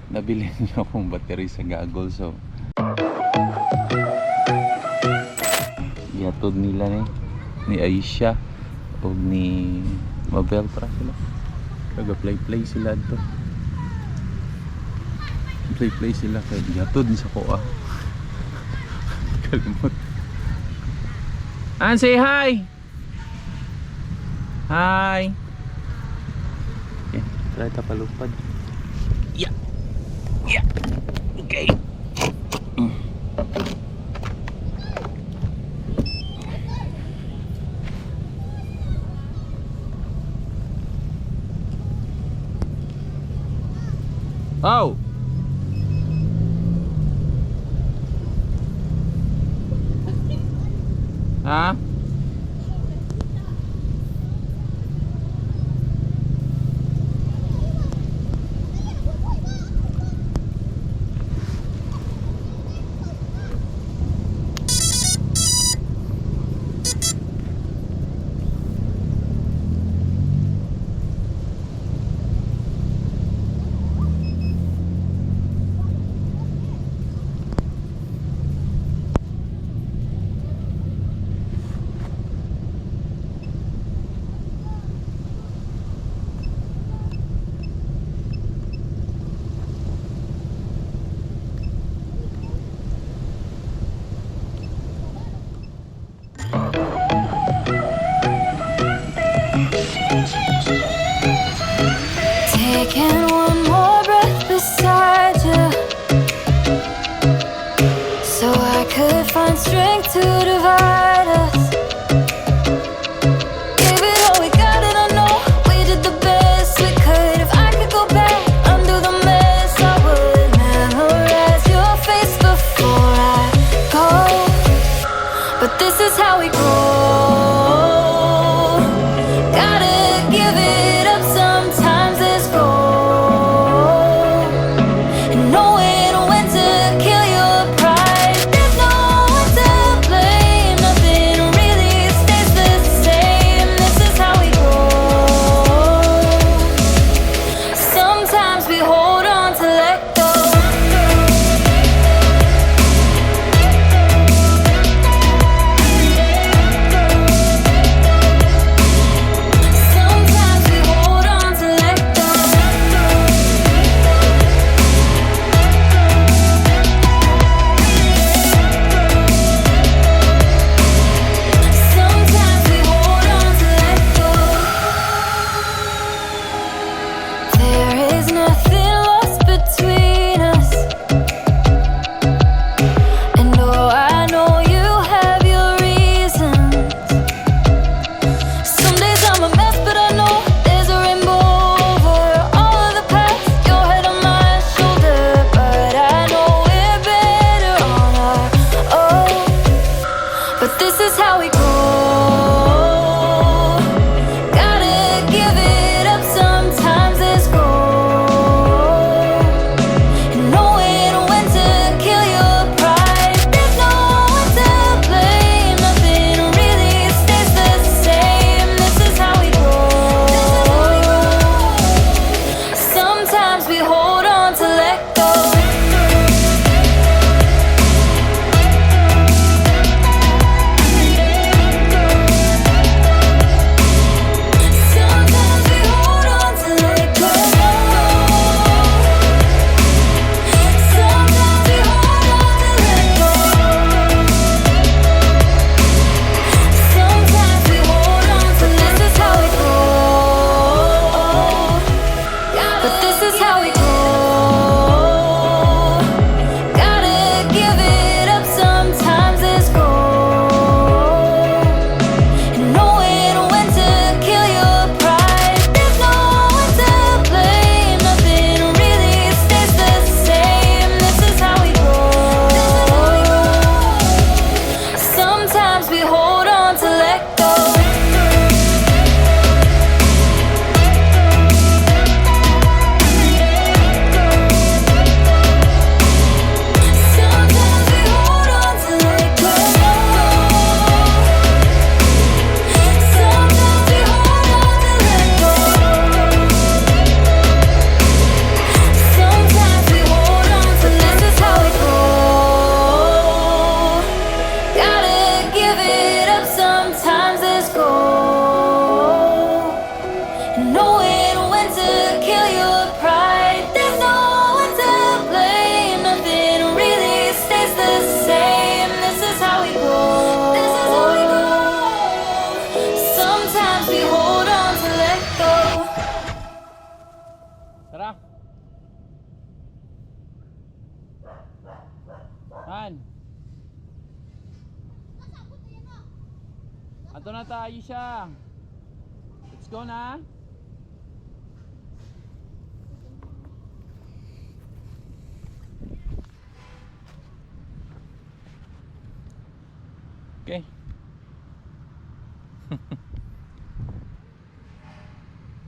nabili niyo akong battery sa gagol, so yatod nila ni Aisha o ni Mabel para sila kaga play sila to, play sila kay yatod ni sa kuha. Kalimot. Say hi. Hi. Okay, try ta palupad. Yeah. Okay. Oh. Ha? Taking one more breath beside you, so I could find strength to divide us. Give it all we got, and I know we did the best we could. If I could go back, undo the mess, I would memorize your face before I go. But this is how we grow. Gotta give it up sometimes, let's go. Ito na tayo siya. Let's go na.